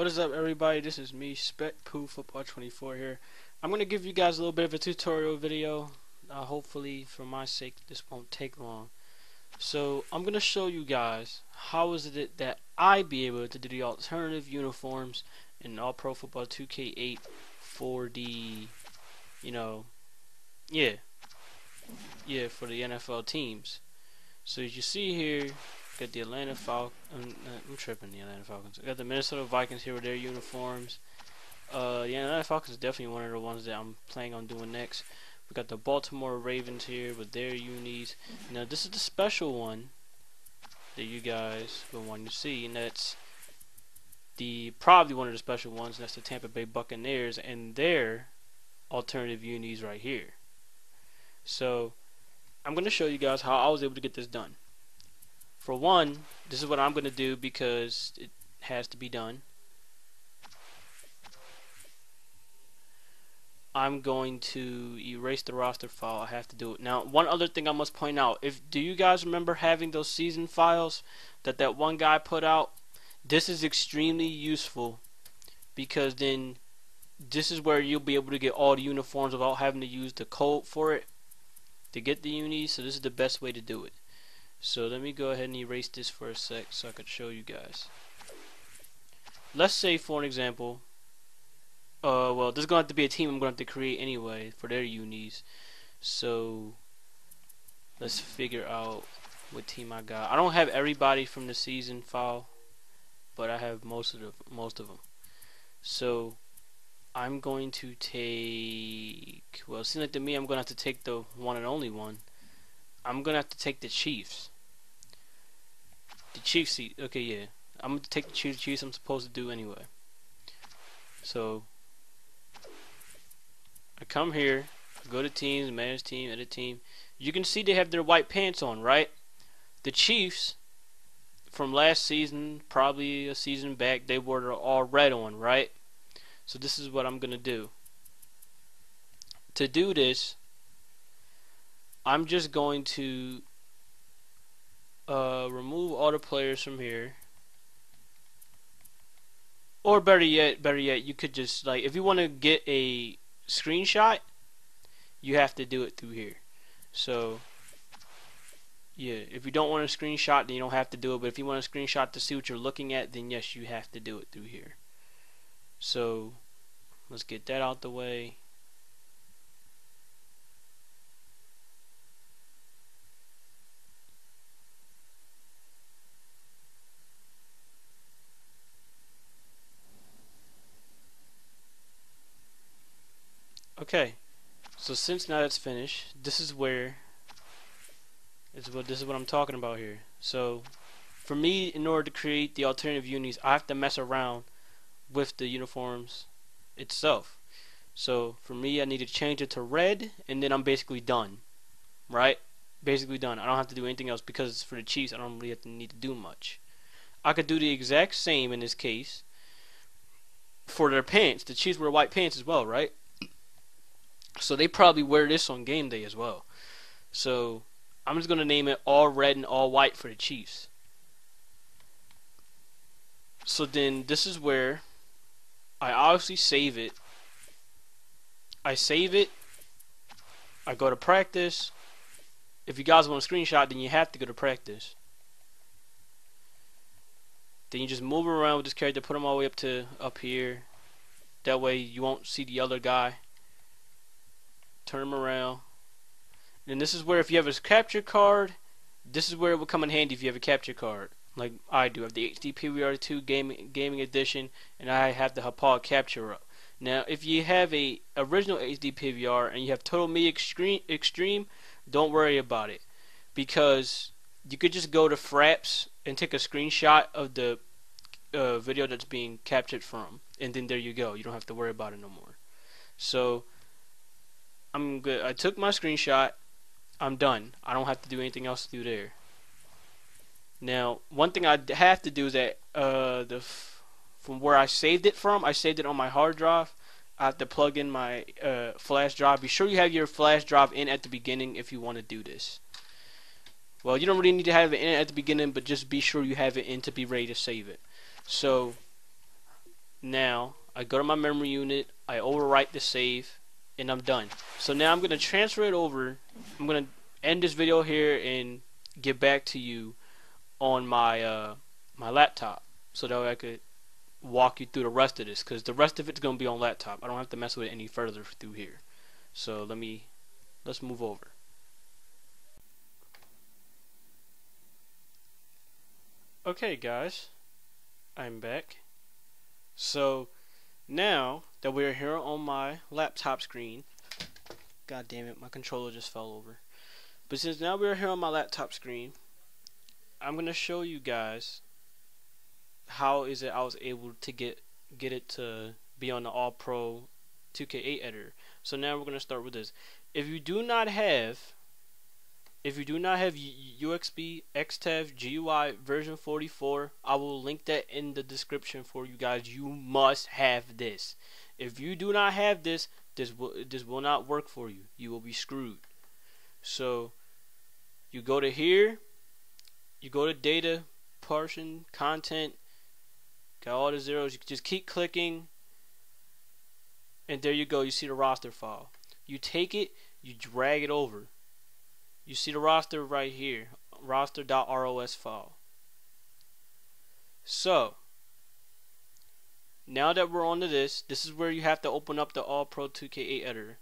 What is up, everybody? This is me, Spec Poo Football 24 here. I'm going to give you guys a little bit of a tutorial video. Hopefully, for my sake, this won't take long. So, I'm going to show you guys how is it that I be able to do the alternative uniforms in All Pro Football 2K8 for the, yeah, for the NFL teams. So, as you see here, got the Atlanta Falcons. I'm tripping, the Atlanta Falcons. I got the Minnesota Vikings here with their uniforms. The Atlanta Falcons is definitely one of the ones that I'm planning on doing next. We got the Baltimore Ravens here with their unis. Now this is the special one that you guys will want to see, and that's probably one of the special ones. And that's the Tampa Bay Buccaneers and their alternative unis right here. So I'm going to show you guys how I was able to get this done. For one, this is what I'm going to do because it has to be done. I'm going to erase the roster file. I have to do it. Now, one other thing I must point out. Do you guys remember having those season files that one guy put out? This is extremely useful because then this is where you'll be able to get all the uniforms without having to use the code for it to get the unis. So this is the best way to do it. So let me go ahead and erase this for a sec so I could show you guys. Let's say, for an example, well, there's going to have to be a team I'm going to have to create anyway for their unis. So let's figure out what team I got. I don't have everybody from the season file, but I have most of them. So I'm going to take, well, it seems like to me I'm going to have to take the one and only one. I'm going to have to take the Chiefs. The Chiefs seat. Okay, yeah. I'm going to take the Chiefs I'm supposed to do anyway. So I come here, go to teams, manage team, edit team. You can see they have their white pants on, right? The Chiefs from last season, probably a season back, they were all red on, right? So this is what I'm going to do. To do this, I'm just going to remove all the players from here. Or better yet, you could just, like, if you want to get a screenshot, you have to do it through here. So yeah, if you don't want a screenshot, then you don't have to do it. But if you want a screenshot to see what you're looking at, then yes, you have to do it through here. So let's get that out the way. Okay, so since now that's finished, this is what I'm talking about here. So for me, in order to create the alternative unis, I have to mess around with the uniforms itself. So for me, I need to change it to red, and then I'm basically done, right? Basically done. I don't have to do anything else because for the Chiefs, I don't really need to do much. I could do the exact same in this case for their pants. The Chiefs wear white pants as well, right? So they probably wear this on game day as well. So I'm just going to name it all red and all white for the Chiefs. So then this is where I obviously save it. I save it. I go to practice. If you guys want a screenshot, then you have to go to practice. Then you just move around with this character, put him all the way up here. That way you won't see the other guy. Turn them around. And this is where, if you have a capture card, this is where it will come in handy if you have a capture card, like I do. I have the HD PVR2 gaming edition, and I have the Hapag capture up. Now, if you have a original HD PVR and you have Total Me Extreme, don't worry about it, because you could just go to Fraps and take a screenshot of the video that's being captured from, and then there you go. You don't have to worry about it no more. So I'm good. I took my screenshot. I'm done. I don't have to do anything else to do there. Now, one thing I have to do is that from where I saved it from, I saved it on my hard drive. I have to plug in my flash drive. Be sure you have your flash drive in at the beginning if you want to do this. Well, you don't really need to have it in at the beginning, but just be sure you have it in to be ready to save it. So Now I go to my memory unit, I overwrite the save, and I'm done. So now I'm going to transfer it over. I'm going to end this video here and get back to you on my my laptop, so that way I could walk you through the rest of this, because the rest of it's going to be on laptop. I don't have to mess with it any further through here. So let's move over. Okay guys, I'm back. So now that we're here on my laptop screen, god damn it, my controller just fell over. But since now we're here on my laptop screen, I'm gonna show you guys how is it I was able to get it to be on the All Pro 2K8 editor. So now we're gonna start with this. If you do not have UXB XTEV GUI version 44, I will link that in the description for you guys. You must have this. If you do not have this, this will not work for you. You will be screwed. So you go to here, you go to data, portion, content, got all the zeros. You can just keep clicking, and there you go. You see the roster file. You take it, you drag it over. You see the roster right here, roster.ros file. So now that we're onto this is where you have to open up the All Pro 2K8 editor.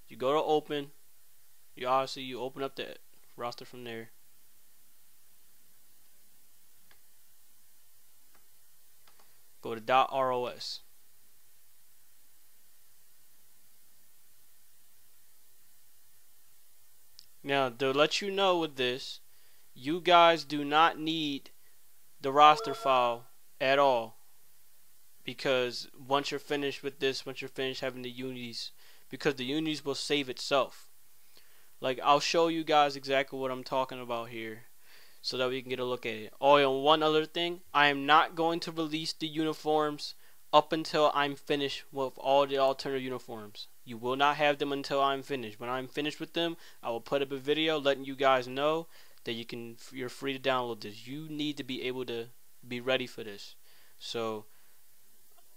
You go to open, you open up the roster from there. Go to .ros. Now, to let you know with this, you guys do not need the roster file at all, because once you're finished with this, once you're finished having the unis, because the unis will save itself. Like, I'll show you guys exactly what I'm talking about here, so that we can get a look at it. Oh, and one other thing, I am not going to release the uniforms up until I'm finished with all the alternative uniforms. You will not have them until I'm finished. When I'm finished with them, I will put up a video letting you guys know that you're free to download this. You need to be able to be ready for this. So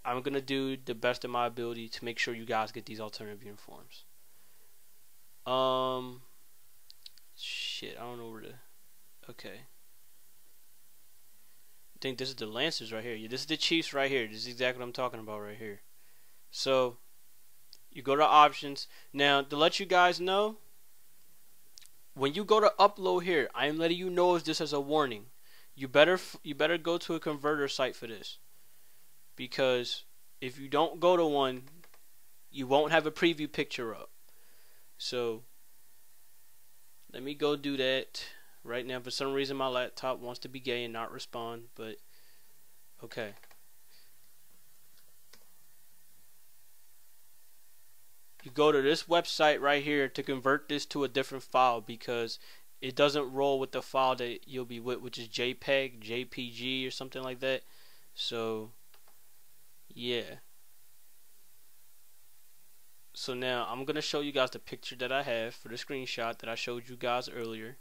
I'm gonna do the best of my ability to make sure you guys get these alternative uniforms. Shit, I don't know where to. Okay. I think this is the Lancers right here. Yeah, this is the Chiefs right here. This is exactly what I'm talking about right here. So you go to options. Now, to let you guys know, when you go to upload here, I am letting you know this as a warning. You better go to a converter site for this, because if you don't go to one, you won't have a preview picture up. So let me go do that right now. For some reason my laptop wants to be gay and not respond, but okay. You go to this website right here to convert this to a different file, because it doesn't roll with the file that you'll be with, which is JPEG, JPG, or something like that. So yeah. So now I'm gonna show you guys the picture that I have for the screenshot that I showed you guys earlier.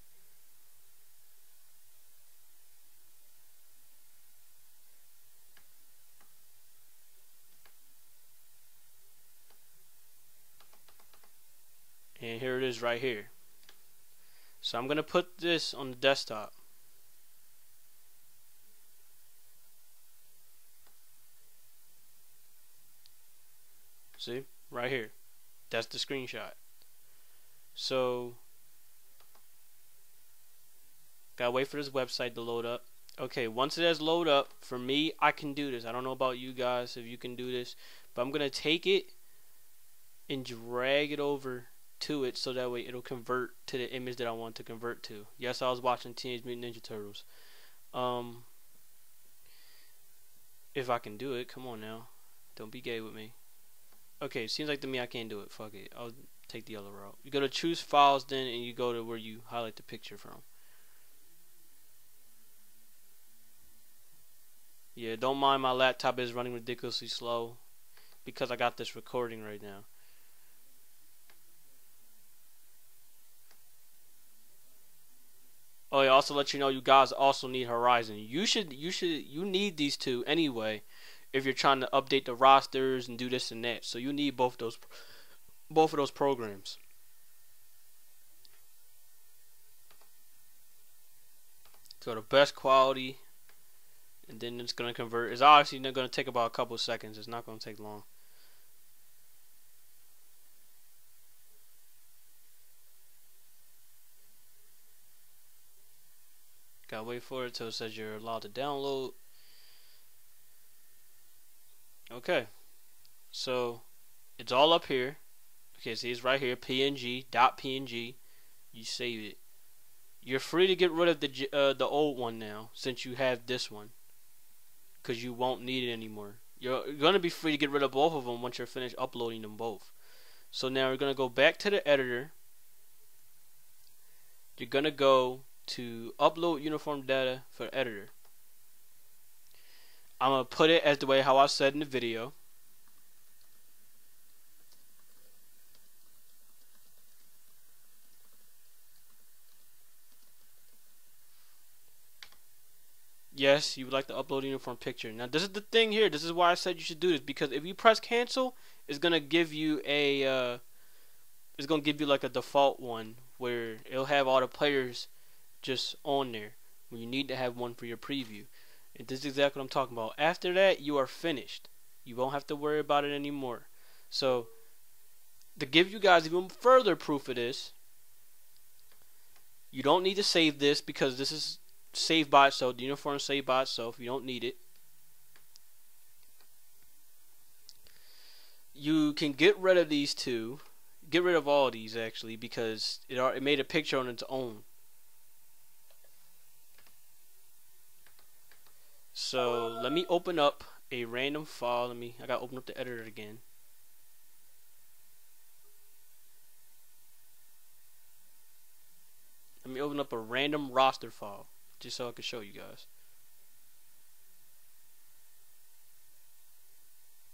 And here it is right here. So I'm gonna put this on the desktop. See? Right here. That's the screenshot. So gotta wait for this website to load up. Okay, once it has loaded up, for me, I can do this. I don't know about you guys if you can do this, but I'm gonna take it and drag it over to it, so that way it'll convert to the image that I want to convert to. Yes, I was watching Teenage Mutant Ninja Turtles. If I can do it, come on now, don't be gay with me. Okay, seems like to me I can't do it. Fuck it, I'll take the other route. You go to choose files then, and you go to where you highlight the picture from. Yeah, don't mind my laptop is running ridiculously slow, because I got this recording right now. Oh, yeah, also let you know, you guys also need Horizon. You need these two anyway, if you're trying to update the rosters and do this and that. So you need both of those programs. So the best quality, and then it's gonna convert. It's obviously not gonna take about a couple seconds. It's not gonna take long. Gotta wait for it till it says you're allowed to download. Okay, so it's all up here. Okay, see it's right here, png.png. You save it. You're free to get rid of the old one now, since you have this one, because you won't need it anymore. You're gonna be free to get rid of both of them once you're finished uploading them both. So now we're gonna go back to the editor. You're gonna go to upload uniform data for editor. I'm gonna put it as the way how I said in the video. Yes, you would like to upload a uniform picture. Now this is the thing here. This is why I said you should do this, because if you press cancel, it's gonna give you a it's gonna give you like a default one where it'll have all the players just on there when you need to have one for your preview. And this is exactly what I'm talking about. After that, you are finished. You won't have to worry about it anymore. So to give you guys even further proof of this, you don't need to save this because this is saved by itself. The uniform is saved by itself. You don't need it. You can get rid of these two. Get rid of all of these actually, because it made a picture on its own. So let me open up a random file. I gotta open up the editor again. Let me open up a random roster file just so I can show you guys.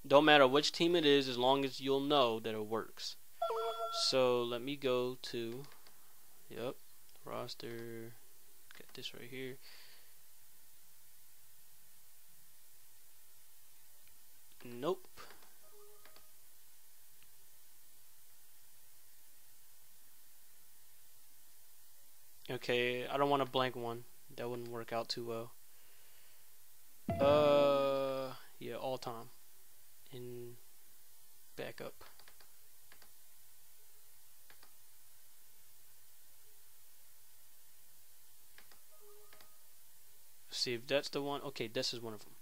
Don't matter which team it is, as long as you'll know that it works. So let me go to, yep, roster. Got this right here. Nope. Okay, I don't want a blank one. That wouldn't work out too well. Yeah, all time. And backup. See if that's the one. Okay, this is one of them.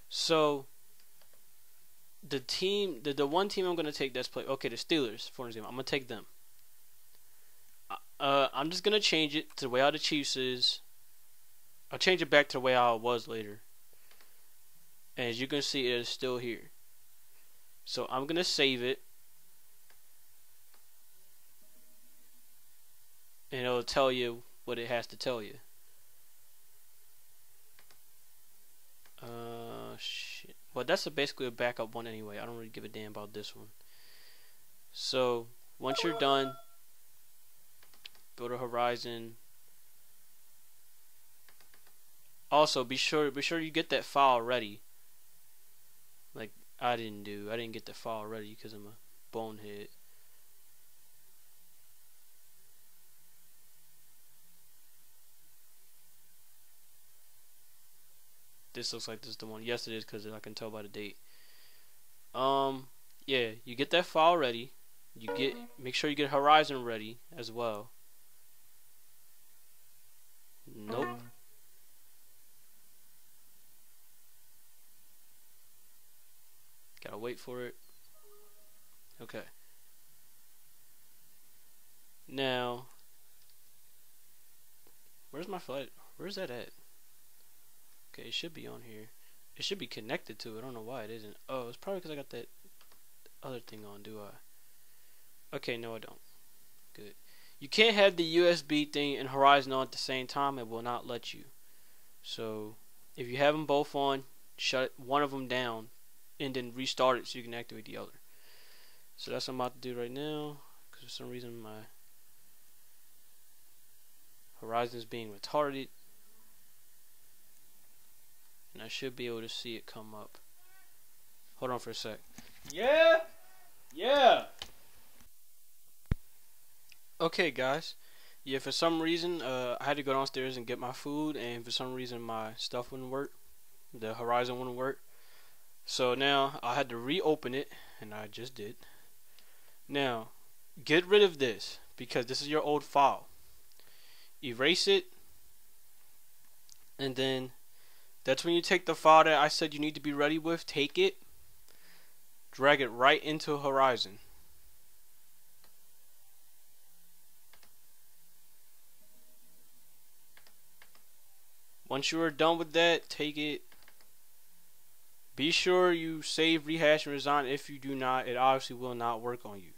So the team, the one team I'm gonna take that's play. Okay, the Steelers, for example. I'm gonna take them. I'm just gonna change it to the way how the Chiefs is. I'll change it back to the way how it was later. And as you can see, it is still here. So I'm gonna save it, and it'll tell you what it has to tell you. Shit. Well, that's basically a backup one anyway. I don't really give a damn about this one. So once you're done, go to Horizon. Also, be sure you get that file ready. Like I didn't do. I didn't get the file ready because I'm a bonehead. This looks like this is the one. Yes, it is because I can tell by the date. Yeah, you get that file ready. Make sure you get Horizon ready as well. Nope. Gotta wait for it. Okay. Now, where's my flight? Where's that at? Okay, it should be on here. It should be connected to it. I don't know why it isn't. Oh, it's probably because I got that other thing on, do I? Okay, no I don't. Good. You can't have the USB thing and Horizon on at the same time. It will not let you. So, if you have them both on, shut one of them down and then restart it so you can activate the other. So that's what I'm about to do right now, because for some reason my Horizon is being retarded. And I should be able to see it come up. Hold on for a sec. Yeah. Yeah. Okay, guys. Yeah, for some reason, I had to go downstairs and get my food, and for some reason, my stuff wouldn't work. The Horizon wouldn't work. So now I had to reopen it, and I just did. Now, get rid of this because this is your old file. Erase it, and then that's when you take the file that I said you need to be ready with. Take it, drag it right into Horizon. Once you are done with that, take it. Be sure you save, rehash, and resign. If you do not, it obviously will not work on you.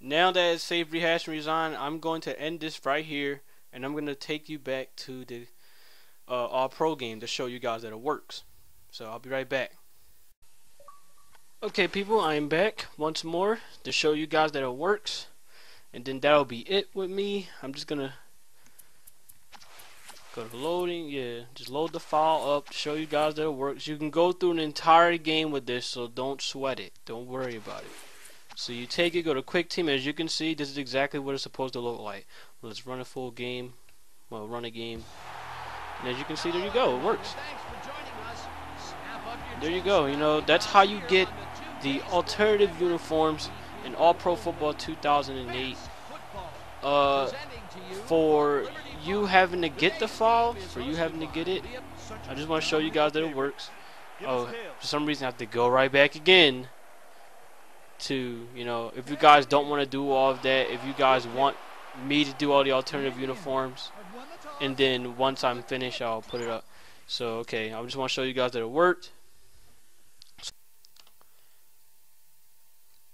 Now that it's saved, rehash, and resign, I'm going to end this right here, and I'm going to take you back to the All Pro game to show you guys that it works. So I'll be right back. Okay, people, I am back once more to show you guys that it works, and then that'll be it with me. I'm just gonna go to loading. Yeah, just load the file up to show you guys that it works. You can go through an entire game with this, so don't sweat it. Don't worry about it. So you take it, go to quick team. As you can see, this is exactly what it's supposed to look like. Let's run a full game. Well, run a game. And as you can see, there you go. It works. There you go. You know, that's how you get the alternative uniforms in All Pro Football 2008. For you having to get the file, for you having to get it, I just want to show you guys that it works. Oh, for some reason I have to go right back again to, you know, if you guys don't want to do all of that, if you guys want me to do all the alternative uniforms, and then once I'm finished I'll put it up. So okay, I just want to show you guys that it worked.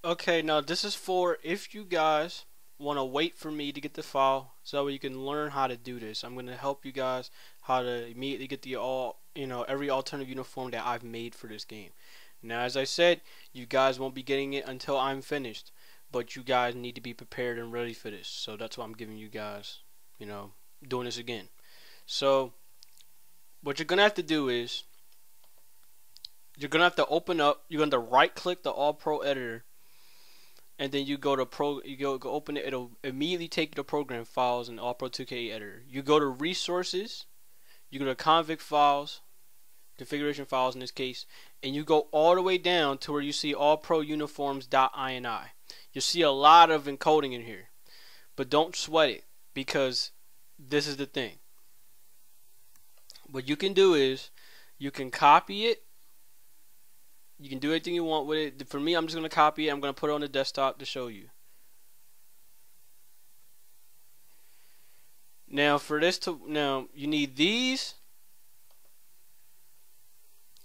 Okay, now this is for if you guys want to wait for me to get the file, so that way you can learn how to do this. I'm going to help you guys how to immediately get the every alternative uniform that I've made for this game. Now, as I said, you guys won't be getting it until I'm finished, but you guys need to be prepared and ready for this. So that's why I'm giving you guys, you know, doing this again. So what you're going to have to do is you're going to have to open up, you're going to right click the All Pro editor, and then you go to go open it. It'll immediately take you to program files in All Pro 2K editor. You go to resources, you go to config files, configuration files in this case, and you go all the way down to where you see all pro uniforms.ini. You'll see a lot of encoding in here, but don't sweat it because this is the thing. What you can do is you can copy it. You can do anything you want with it. For me, I'm just going to copy it. I'm going to put it on the desktop to show you. Now, for this now you need these,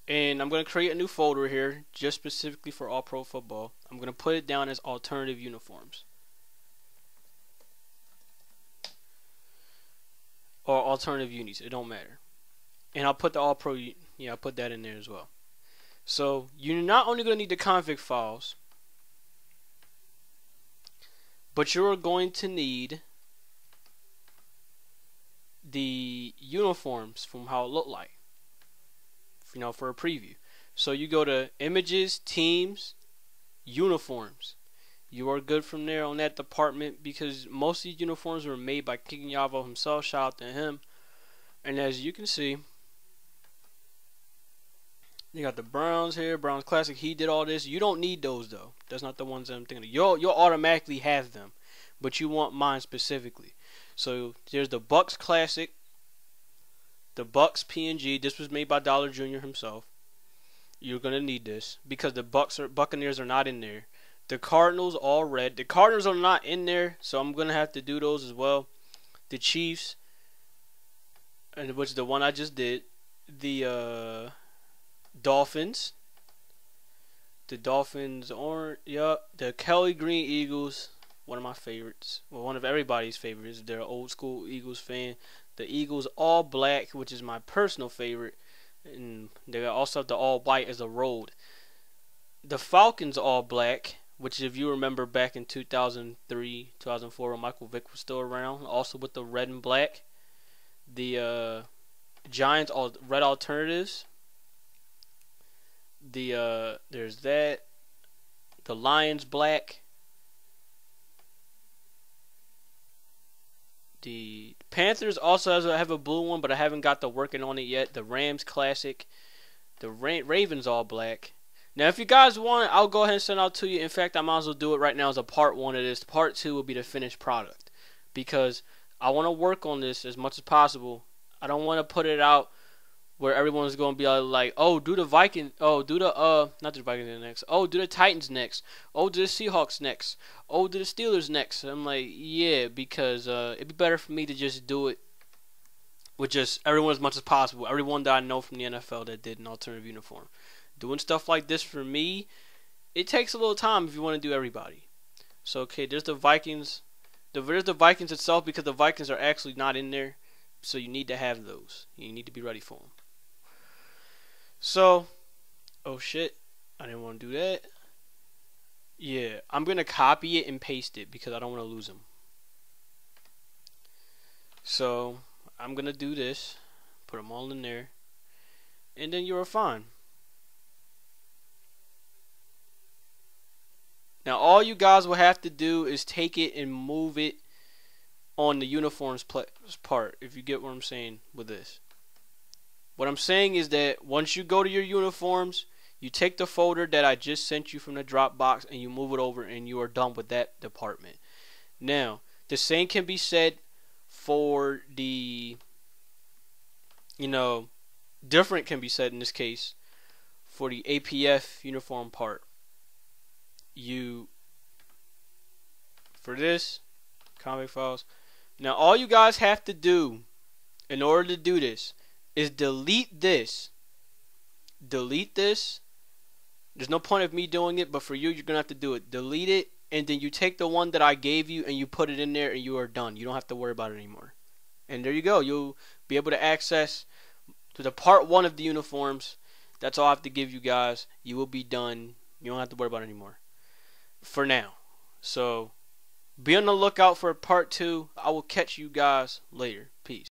and I'm going to create a new folder here just specifically for All Pro Football. I'm going to put it down as alternative uniforms or alternative unis. It don't matter. And I'll put the All Pro. Yeah, I'll put that in there as well. So you're not only going to need the config files, but you're going to need the uniforms from how it looked like, you know, for a preview. So you go to images, teams, uniforms. You are good from there on that department because most of these uniforms were made by King Yavo himself. Shout out to him. And as you can see, you got the Browns here, Browns Classic. He did all this. You don't need those though. That's not the ones that I'm thinking of. You'll automatically have them, but you want mine specifically. So there's the Bucks Classic, the Bucks PNG. This was made by Dollar Jr. himself. You're gonna need this because the Buccaneers are not in there. The Cardinals all red. The Cardinals are not in there, so I'm gonna have to do those as well. The Chiefs, and which is the one I just did. The Dolphins. The Dolphins orange. Yup. The Kelly Green Eagles. One of my favorites. Well, one of everybody's favorites. They're an old school Eagles fan. The Eagles all black, which is my personal favorite. And they also have the all white as a road. The Falcons all black, which if you remember back in 2003, 2004 when Michael Vick was still around, also with the red and black. The Giants all red alternatives. There's that. The Lions black. The Panthers also have a blue one, but I haven't got to working on it yet. The Rams classic. The Ravens all black. Now, if you guys want it, I'll go ahead and send it out to you. In fact, I might as well do it right now as a part 1 of this. Part 2 will be the finished product, because I want to work on this as much as possible. I don't want to put it out where everyone's going to be like, oh, do the Vikings, oh, do the, not the Vikings next, oh, do the Titans next, oh, do the Seahawks next, oh, do the Steelers next. I'm like, yeah, because it'd be better for me to just do it with just everyone as much as possible. Everyone that I know from the NFL that did an alternative uniform. Doing stuff like this for me, it takes a little time if you want to do everybody. So, okay, there's the Vikings. There's the Vikings itself, because the Vikings are actually not in there. So you need to have those. You need to be ready for them. So, oh shit, I didn't want to do that. Yeah, I'm going to copy it and paste it because I don't want to lose them. So, I'm going to do this. Put them all in there. And then you're fine. Now, all you guys will have to do is take it and move it on the uniforms part, if you get what I'm saying with this. What I'm saying is that once you go to your uniforms, you take the folder that I just sent you from the Dropbox and you move it over, and you are done with that department. Now, the same can be said for the, different can be said in this case for the APF uniform part. For this, comic files. Now, all you guys have to do in order to do this is delete this. Delete this. There's no point of me doing it, but for you, you're going to have to do it. Delete it, and then you take the one that I gave you and you put it in there, and you are done. You don't have to worry about it anymore. And there you go. You'll be able to access to the part 1 of the uniforms. That's all I have to give you guys. You will be done. You don't have to worry about it anymore. For now. So, be on the lookout for part 2. I will catch you guys later.